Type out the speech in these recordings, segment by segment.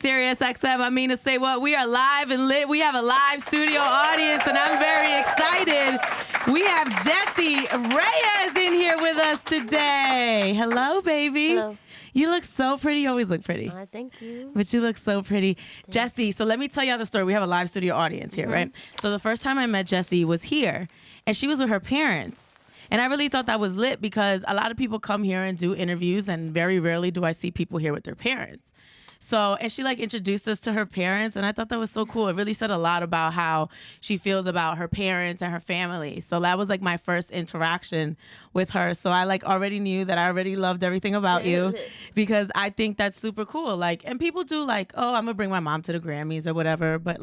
SiriusXM, Mina SayWhat. We are live and lit. We have a live studio audience, and I'm very excited. We have Jessie Reyez in here with us today. Hello, baby. Hello. You look so pretty. You always look pretty. Thank you. But you look so pretty. Jessie, so let me tell you the story. We have a live studio audience here, right? So the first time I met Jessie was here, and she was with her parents. And I really thought that was lit because a lot of people come here and do interviews, and very rarely do I see people here with their parents. So, and she introduced us to her parents, and I thought that was so cool. It really said a lot about how she feels about her parents and her family. So that was my first interaction with her. So I already knew that I already loved everything about you because I think that's super cool. And people do oh, I'm gonna bring my mom to the Grammys or whatever, but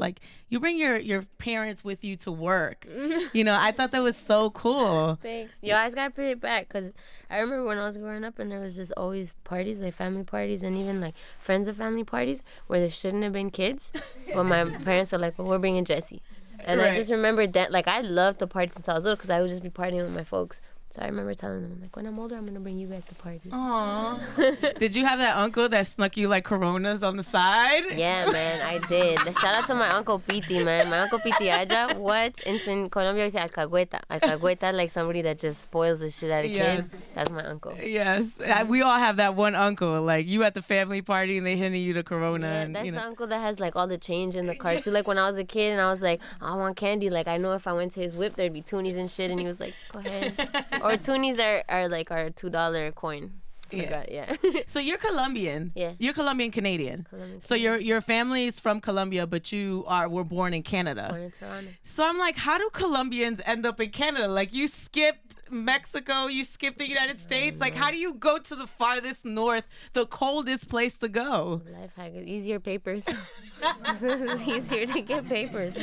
you bring your parents with you to work. I thought that was so cool. Thanks. Yo, I just got to put it back because I remember when I was growing up and there was just always parties, family parties, and even friends of family parties where there shouldn't have been kids, but my parents were well, we're bringing Jessie. And I just remember that I loved to party since I was little because I would just be partying with my folks. So I remember telling them, when I'm older, I'm going to bring you guys to parties. Aww. Did you have that uncle that snuck you Coronas on the side? Yeah, man, I did. Shout out to my Uncle Piti, man. My Uncle Piti Aja, what? In Colombia, we say alcahueta. Alcahueta, somebody that just spoils the shit out of kids. That's my uncle. Yes. We all have that one uncle. You at the family party and they handing you the Corona. Yeah, and, that's the uncle that has all the change in the car too. When I was a kid and I was I want candy. I know if I went to his whip, there'd be toonies and shit. And he was go ahead. Or toonies are our $2 coin. Yeah. So you're Colombian. Yeah. You're Colombian Canadian. So your family is from Colombia, but were born in Canada. Born in Toronto. So I'm how do Colombians end up in Canada? You skipped Mexico, you skipped the United States. How do you go to the farthest north, the coldest place to go? Life hack. Easier papers. It's easier to get papers.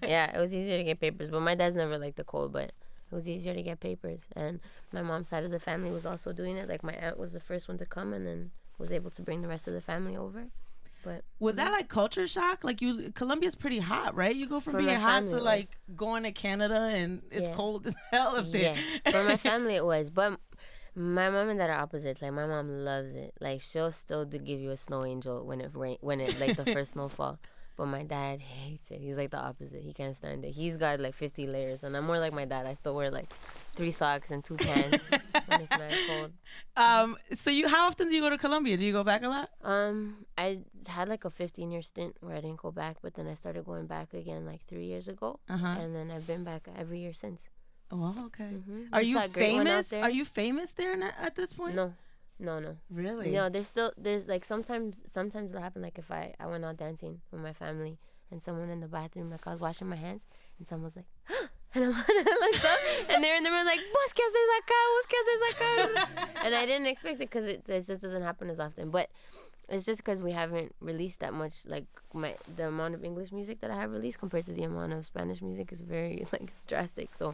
Yeah, it was easier to get papers, but my dad's never liked the cold, but it was easier to get papers. And my mom's side of the family was also doing it. My aunt was the first one to come and then was able to bring the rest of the family over. But was that culture shock? Colombia's pretty hot, right? You go from being hot to going to Canada and it's cold as hell up there. Yeah, for my family it was. But my mom and dad are opposites. My mom loves it. She'll still give you a snow angel when it the first snowfall. But my dad hates it. He's the opposite. He can't stand it. He's got 50 layers. And I'm more like my dad. I still wear 3 socks and 2 pants when it's mad cold. So how often do you go to Colombia? Do you go back a lot? I had a 15-year stint where I didn't go back. But then I started going back again 3 years ago. And then I've been back every year since. Oh, okay. Are you famous? Are you famous there at this point? No. Really? No, there's sometimes it'll happen if I went out dancing with my family and someone in the bathroom I was washing my hands and someone's and I'm looked up and they're in the room ¿Vos qué haces acá? And I didn't expect it because it just doesn't happen as often. But it's just because we haven't released that much. The amount of English music that I have released compared to the amount of Spanish music is very it's drastic. So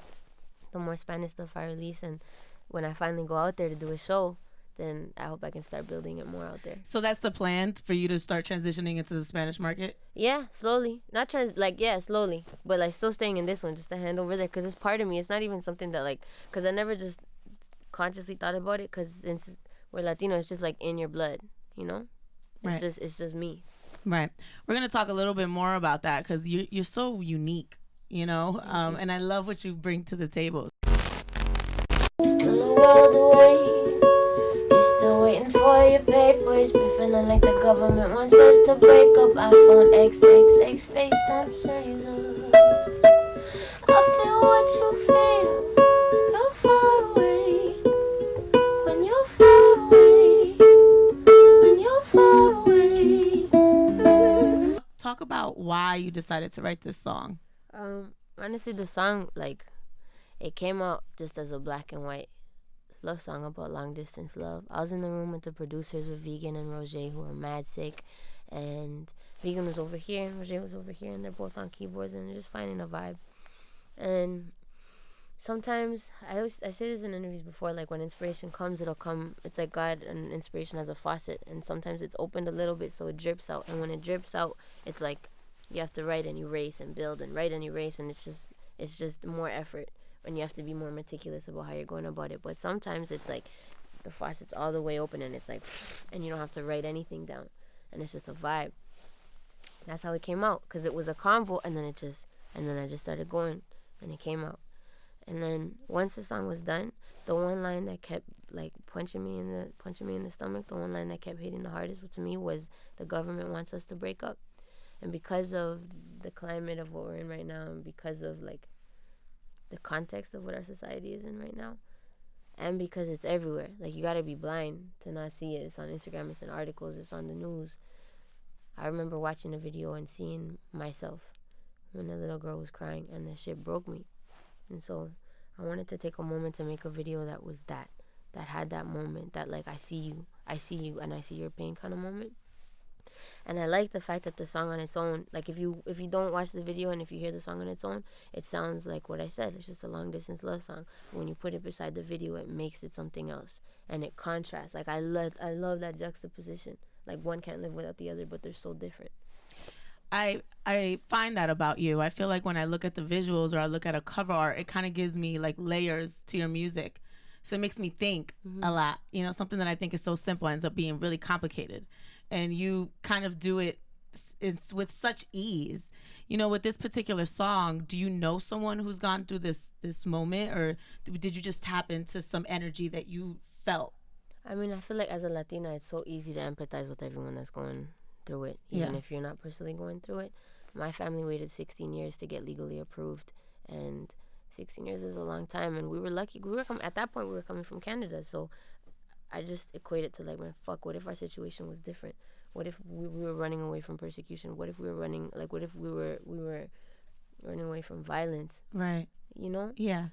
the more Spanish stuff I release, and when I finally go out there to do a show, then I hope I can start building it more out there. So that's the plan for you to start transitioning into the Spanish market? Yeah, slowly. Slowly. But still staying in this one just to hand over there because it's part of me. It's not even something that because I never just consciously thought about it because since we're Latino, it's just in your blood, It's just me. Right. We're going to talk a little bit more about that because you're so unique, and I love what you bring to the table. Still a world away. Still waiting for your papers. Been feeling like the government wants us to break up. iPhone XXX, FaceTime serious. I feel what you feel. You're far away. When you're far away. When you're far away. Talk about why you decided to write this song. Honestly, the song, it came out just as a black and white love song about long distance love. I was in the room with the producers with Vegan and Roger, who are mad sick, and Vegan was over here and Roger was over here, and they're both on keyboards and they're just finding a vibe. And sometimes I say this in interviews before, when inspiration comes, it'll come. It's like God and inspiration has a faucet, and sometimes it's opened a little bit so it drips out, and when it drips out, it's you have to write and erase and build and write and erase, and it's just more effort, and you have to be more meticulous about how you're going about it. But sometimes it's like the faucet's all the way open and it's like, and you don't have to write anything down, and it's just a vibe. That's how it came out, because it was a convo, and then I just started going, and it came out. And then once the song was done, the one line that kept like punching me in the stomach, the one line that kept hitting the hardest to me was, the government wants us to break up. And because of the climate of what we're in right now, and because of like the context of what our society is in right now, and because it's everywhere, like you gotta be blind to not see it. It's on Instagram, it's in articles, it's on the news. I remember watching a video and seeing myself when the little girl was crying, and that shit broke me. And so I wanted to take a moment to make a video that was that had that moment, that like I see you, and I see your pain kind of moment. And I like the fact that the song on its own, like if you don't watch the video and if you hear the song on its own, it sounds like what I said. It's just a long distance love song. When you put it beside the video, it makes it something else, and it contrasts. Like I love that juxtaposition. Like one can't live without the other, but they're so different. I find that about you. I feel like when I look at the visuals or I look at a cover art, it kind of gives me like layers to your music. So it makes me think a lot. You know, something that I think is so simple ends up being really complicated. And you kind of do it with such ease. You know, with this particular song, do you know someone who's gone through this moment, or did you just tap into some energy that you felt? I mean, I feel like as a Latina, it's so easy to empathize with everyone that's going through it, even if you're not personally going through it. My family waited 16 years to get legally approved, and 16 years is a long time, and we were lucky. At that point, we were coming from Canada, so I just equate it to like, man, fuck, what if our situation was different? What if we were running away from persecution? What if we were running away from violence? Right. You know? Yeah.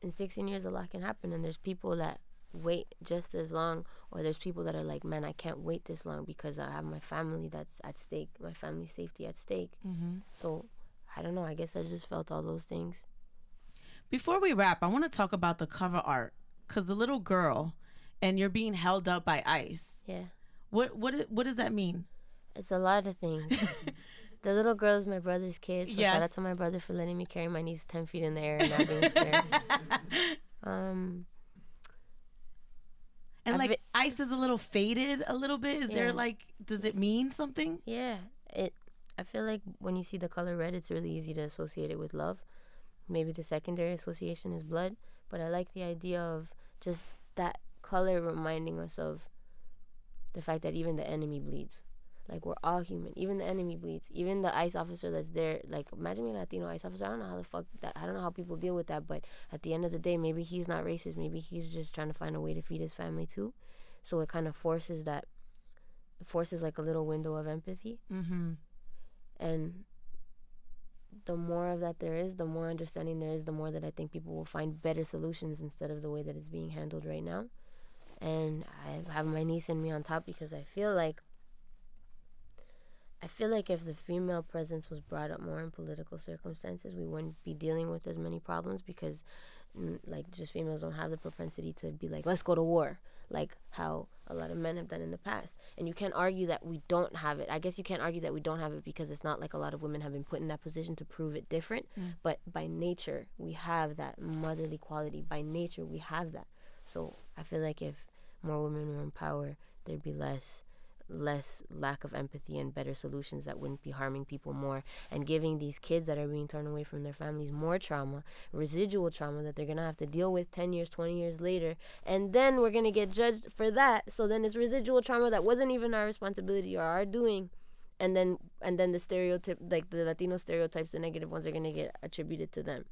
In 16 years, a lot can happen, and there's people that wait just as long, or there's people that are like, man, I can't wait this long because I have my family that's at stake, my family's safety at stake. So I don't know, I guess I just felt all those things. Before we wrap, I want to talk about the cover art, because the little girl, and you're being held up by ICE. Yeah. What does that mean? It's a lot of things. The little girl is my brother's kid, so shout out to my brother for letting me carry my niece 10 feet in the air and not being scared. And like ICE is a little faded a little bit. Is there like, does it mean something? Yeah. I feel like when you see the color red, it's really easy to associate it with love. Maybe the secondary association is blood. But I like the idea of just that color reminding us of the fact that even the enemy bleeds. Like, we're all human. Even the enemy bleeds. Even the ICE officer that's there, like, imagine being a Latino ICE officer. I don't know how people deal with that, but at the end of the day, maybe he's not racist. Maybe he's just trying to find a way to feed his family too. So it kind of forces like a little window of empathy. And the more of that there is, the more understanding there is, the more that I think people will find better solutions instead of the way that it's being handled right now. And I have my niece and me on top, because I feel like if the female presence was brought up more in political circumstances, we wouldn't be dealing with as many problems, because like, just females don't have the propensity to be like, let's go to war, like how a lot of men have done in the past. And you can't argue that we don't have it. I guess you can't argue that we don't have it, because it's not like a lot of women have been put in that position to prove it different. But by nature, we have that motherly quality. By nature, we have that. So I feel like if more women were in power, there'd be less lack of empathy and better solutions that wouldn't be harming people more, and giving these kids that are being torn away from their families more trauma, residual trauma that they're gonna have to deal with 10 years, 20 years later, and then we're gonna get judged for that. So then it's residual trauma that wasn't even our responsibility or our doing, and then the stereotype, like the Latino stereotypes, the negative ones, are gonna get attributed to them.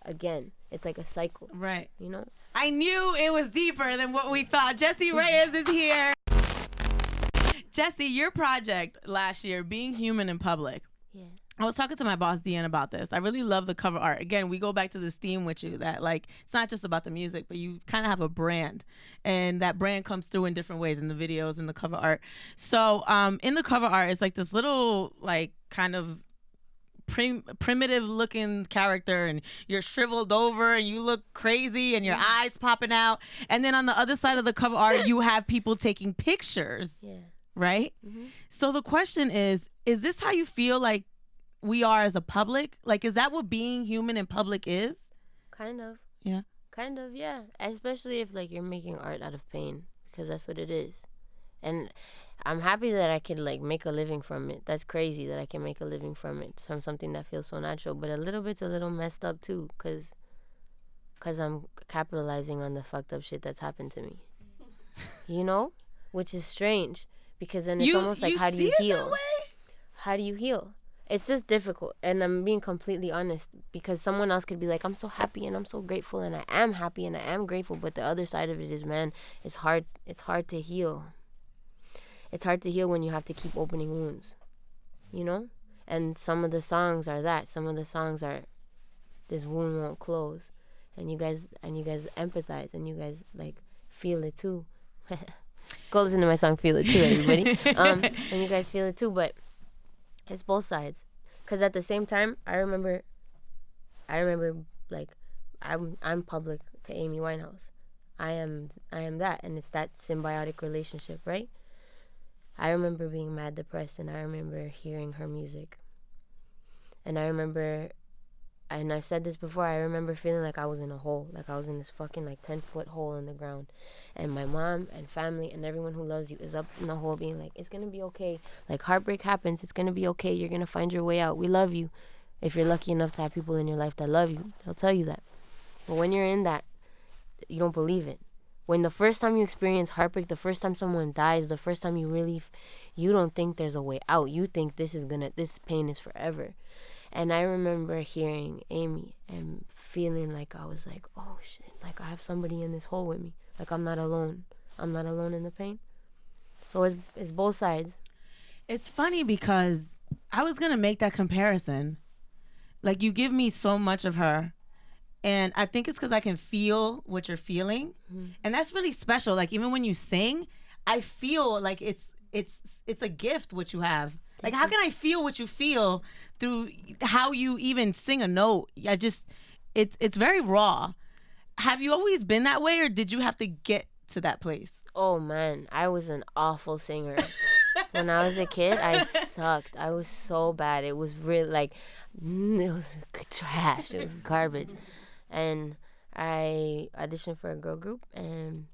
Again, it's like a cycle, right? You know, I knew it was deeper than what we thought. Jessie Reyez is here. Jessie, your project last year, Being Human in Public. Yeah. I was talking to my boss, Deanne, about this. I really love the cover art. Again, we go back to this theme with you that, like, it's not just about the music, but you kind of have a brand. And that brand comes through in different ways in the videos and the cover art. So in the cover art, it's like this little, like, kind of primitive looking character, and you're shriveled over and you look crazy and your eyes popping out. And then on the other side of the cover art, you have people taking pictures. Yeah. Right? So the question is this how you feel like we are as a public? Like, is that what being human in public is? Kind of. Yeah. Kind of, yeah. Especially if like you're making art out of pain, because that's what it is. And I'm happy that I can like make a living from it. That's crazy that I can make a living from it, from something that feels so natural. But a little messed up too, cause I'm capitalizing on the fucked up shit that's happened to me. You know, which is strange, because then it's almost like, how do you heal? How do you heal? It's just difficult, and I'm being completely honest, because someone else could be like, I'm so happy and I'm so grateful, and I am happy and I am grateful, but the other side of it is, man, it's hard to heal. It's hard to heal when you have to keep opening wounds, you know? And some of the songs are that. Some of the songs are, this wound won't close, and you guys empathize, and you guys like feel it too. Go listen to my song "Feel It Too," everybody. And you guys feel it too, but it's both sides. Cause at the same time, I remember like I'm public to Amy Winehouse. I am that, and it's that symbiotic relationship, right? I remember being mad depressed, and I remember hearing her music. And I remember, and I've said this before, I remember feeling like I was in a hole, like I was in this fucking like 10-foot hole in the ground. And my mom and family and everyone who loves you is up in the hole being like, it's going to be okay. Like, heartbreak happens. It's going to be okay. You're going to find your way out. We love you. If you're lucky enough to have people in your life that love you, they'll tell you that. But when you're in that, you don't believe it. When the first time you experience heartbreak, the first time someone dies, the first time you really, you don't think there's a way out. You think this pain is forever. And I remember hearing Amy and feeling like I was like, oh shit, like I have somebody in this hole with me. Like I'm not alone. I'm not alone in the pain. So it's both sides. It's funny because I was going to make that comparison. Like, you give me so much of her. And I think it's because I can feel what you're feeling. Mm-hmm. And that's really special. Like, even when you sing, I feel like it's a gift what you have. Like, how can I feel what you feel through how you even sing a note? It's very raw. Have you always been that way, or did you have to get to that place? Oh, man. I was an awful singer. When I was a kid, I sucked. I was so bad. It was really, like, it was trash. It was garbage. And I auditioned for a girl group, and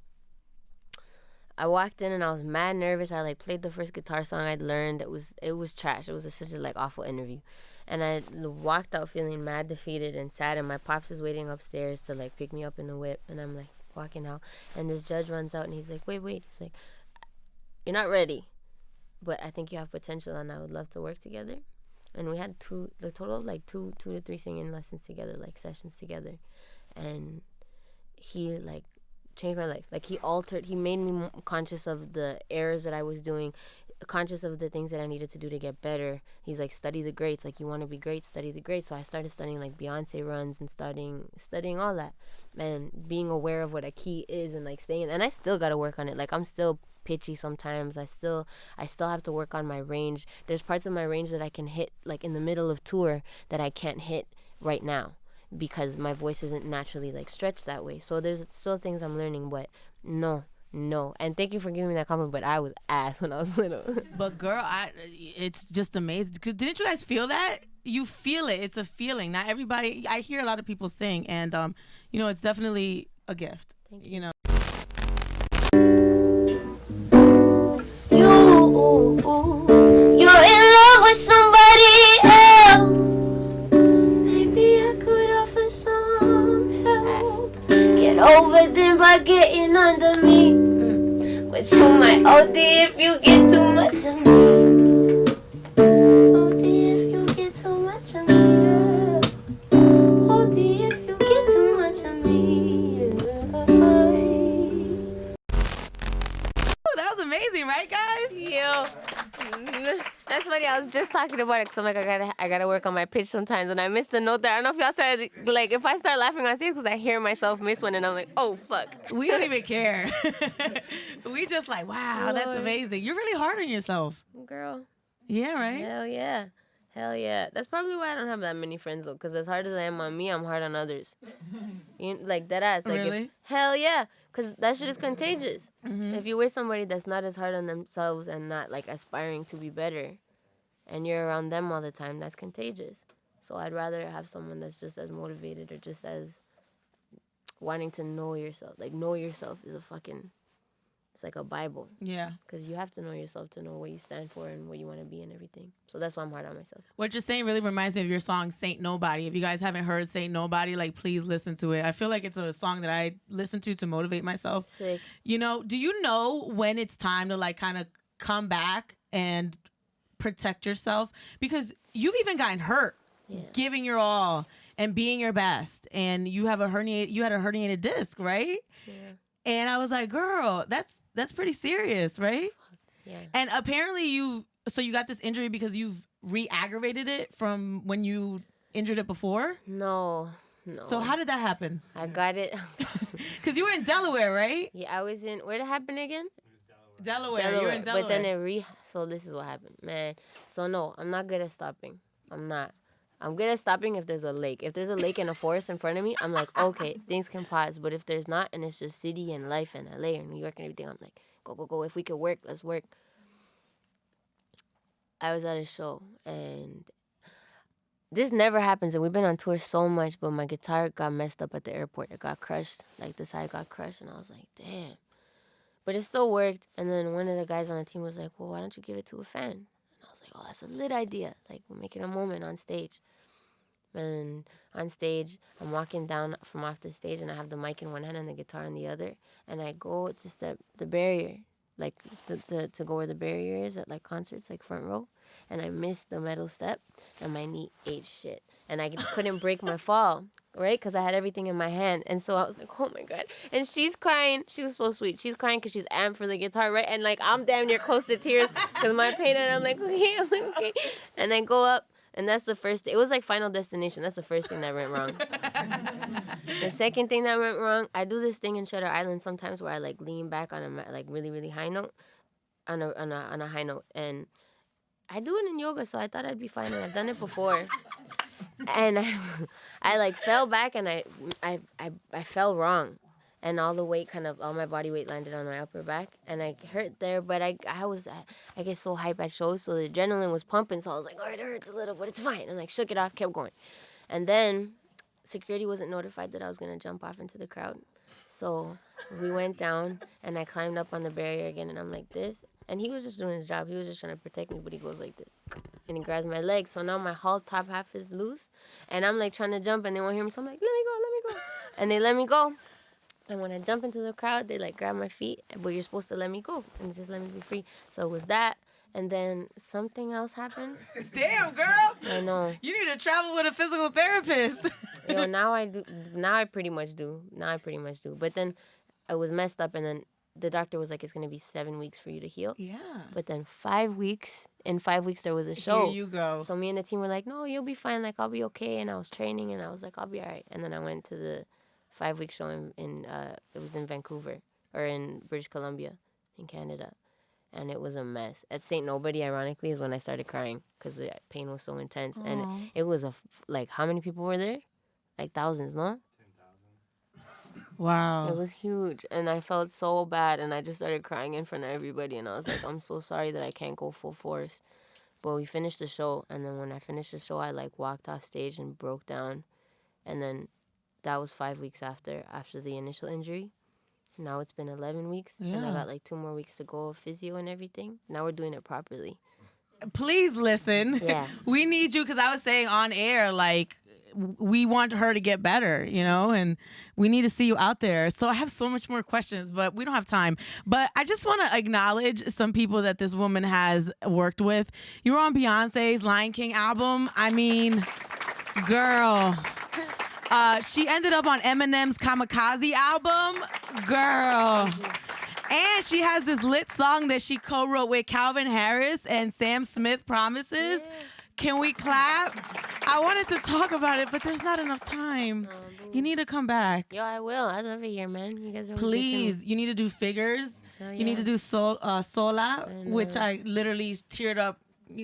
I walked in and I was mad nervous. I like played the first guitar song I'd learned. It was trash. It was such a like awful interview. And I walked out feeling mad defeated and sad, and my pops is waiting upstairs to like pick me up in the whip, and I'm like walking out, and this judge runs out and he's like, wait. He's like, you're not ready, but I think you have potential and I would love to work together. And we had the total of like two to three singing lessons together, like sessions together. And he like changed my life. Like he made me conscious of the errors that I was doing, conscious of the things that I needed to do to get better. He's like, study the greats. Like, you want to be great, study the greats. So I started studying like Beyonce runs and studying all that, and being aware of what a key is, and like staying. And I still got to work on it. Like, I'm still pitchy sometimes. I still have to work on my range. There's parts of my range that I can hit like in the middle of tour that I can't hit right now because my voice isn't naturally like stretched that way. So there's still things I'm learning, but no. And thank you for giving me that compliment, but I was ass when I was little. But girl, it's just amazing. Didn't you guys feel that? You feel it. It's a feeling. Not everybody. I hear a lot of people sing, and it's definitely a gift. Thank you. You're in love with somebody else. Maybe I could offer some help. Get over them by getting under me. But you might OD if you get too much of me. OD if you get too much of me. OD if you get too much of me. That was amazing, right, guys? That's funny. I was just talking about it because I'm like, I gotta work on my pitch sometimes, and I missed the note there. I don't know if y'all started, like, if I start laughing on stage because I hear myself miss one, and I'm like, oh fuck. We don't even care. We just like, wow, Lord. That's amazing. You're really hard on yourself. Girl. Yeah, right? Hell yeah. That's probably why I don't have that many friends, though, because as hard as I am on me, I'm hard on others. Like, that ass. Like, really? Hell yeah. Because that shit is contagious. Mm-hmm. If you're with somebody that's not as hard on themselves and not, like, aspiring to be better, and you're around them all the time, that's contagious. So I'd rather have someone that's just as motivated or just as wanting to know yourself. Like, know yourself is it's like a Bible. Yeah. Because you have to know yourself to know what you stand for and what you want to be and everything. So that's why I'm hard on myself. What you're saying really reminds me of your song Saint Nobody. If you guys haven't heard Saint Nobody, like, please listen to it. I feel like it's a song that I listen to motivate myself. Sick. You know, do you know when it's time to like kind of come back and protect yourself? Because you've even gotten hurt giving your all and being your best, and you had a herniated disc, right? Yeah. And I was like, girl, that's pretty serious, right? Yeah. And apparently you got this injury because you've re-aggravated it from when you injured it before? No. So how did that happen? I got it. Because you were in Delaware, right? Yeah, I was in, where did it happen again? Delaware. You were in Delaware. But then so this is what happened, man. So no, I'm not good at stopping. I'm not. I'm good at stopping if there's a lake. If there's a lake and a forest in front of me, I'm like, okay, things can pause. But if there's not, and it's just city and life and LA or New York and everything, I'm like, go. If we could work, let's work. I was at a show, and this never happens, and we've been on tour so much, but my guitar got messed up at the airport. It got crushed. Like, the side got crushed, and I was like, damn. But it still worked, and then one of the guys on the team was like, well, why don't you give it to a fan? And I was like, oh, that's a lit idea. Like, we're making a moment on stage. And on stage, I'm walking down from off the stage, and I have the mic in one hand and the guitar in the other, and I go to step the barrier, like to go where the barrier is at like concerts, like front row, and I missed the metal step, and my knee ate shit, and I couldn't break my fall, right? Because I had everything in my hand, and so I was like, oh my God. And she's crying. She was so sweet. She's crying because she's amped for the guitar, right? And like, I'm damn near close to tears because my pain, and I'm like, okay. And I go up. And that's the first thing. It was like Final Destination. That's the first thing that went wrong. The second thing that went wrong, I do this thing in Shutter Island sometimes where I like lean back on a like really, really high note, on a high note. And I do it in yoga, so I thought I'd be fine. And I've done it before. And I like fell back, and I fell wrong. And all my body weight landed on my upper back, and I hurt there. But I get so hype at shows, so the adrenaline was pumping. So I was like, all right, it hurts a little, but it's fine. And like shook it off, kept going. And then security wasn't notified that I was gonna jump off into the crowd. So we went down, and I climbed up on the barrier again, and I'm like this. And he was just doing his job. He was just trying to protect me, but he goes like this, and he grabs my leg. So now my whole top half is loose, and I'm like trying to jump, and they won't hear me. So I'm like, let me go. And they let me go. And when I jump into the crowd, they like grab my feet, but you're supposed to let me go and just let me be free. So it was that, and then something else happened. Damn, girl. I know. You need to travel with a physical therapist. Yo, now I do. Now I pretty much do. But then I was messed up, and then the doctor was like, it's gonna be 7 weeks for you to heal. Yeah. But then 5 weeks. In 5 weeks there was a show. Here you go. So me and the team were like, no, you'll be fine. Like, I'll be okay. And I was training, and I was like, I'll be all right. And then I went to the 5-week show in it was in Vancouver, or in British Columbia in Canada, and it was a mess. At Saint Nobody, ironically, is when I started crying because the pain was so intense. Aww. And it was like, how many people were there? Like thousands, no? 10,000. Wow. It was huge, and I felt so bad, and I just started crying in front of everybody, and I was like, I'm so sorry that I can't go full force. But we finished the show, and then when I finished the show, I like walked off stage and broke down, and then that was 5 weeks after the initial injury. Now it's been 11 weeks, and I got like 2 more weeks to go of physio and everything. Now we're doing it properly. Please listen. Yeah. We need you, because I was saying on air, like, we want her to get better, you know, and we need to see you out there. So I have so much more questions, but we don't have time. But I just want to acknowledge some people that this woman has worked with. You were on Beyonce's Lion King album. I mean, girl. She ended up on Eminem's Kamikaze album. Girl. And she has this lit song that she co-wrote with Calvin Harris and Sam Smith, Promises. Yeah. Can we clap? I wanted to talk about it, but there's not enough time. You need to come back. Yo, I will. I love it here, man. You guys are Please. You need to do Figures. Hell You need yeah. to do Sola, I know. which I literally teared up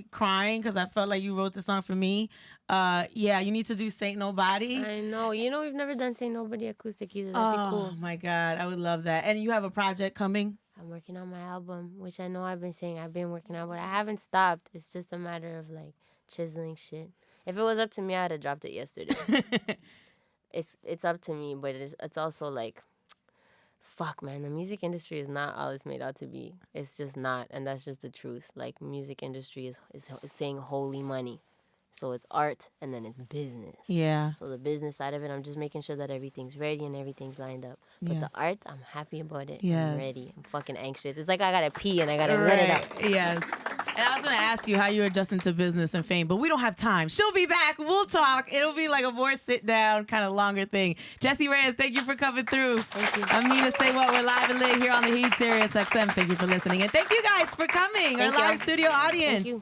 crying because I felt like you wrote the song for me. Yeah, you need to do Saint Nobody. I know. You know, we've never done Say Nobody acoustic either. That'd be Oh cool. my God, I would love that. And you have a project coming I'm working on my album, which I know I've been saying I've been working on, but I haven't stopped. It's just a matter of like chiseling shit. If it was up to me, I'd have dropped it yesterday. It's up to me, but it's also like, fuck, man, the music industry is not all it's made out to be. It's just not, and that's just the truth. Like, music industry is saying holy money. So it's art, and then it's business. Yeah. So the business side of it, I'm just making sure that everything's ready and everything's lined up. But the art, I'm happy about it. Yes. I'm ready. I'm fucking anxious. It's like I gotta pee and I gotta let it out. Yes. And I was going to ask you how you're adjusting to business and fame, but we don't have time. She'll be back. We'll talk. It'll be like a more sit-down, kind of longer thing. Jessie Reyez, thank you for coming through. Thank you. I'm Mina SayWhat. We're live and lit here on The Heat, SiriusXM. Thank you for listening. And thank you guys for coming, our live studio audience. Thank you.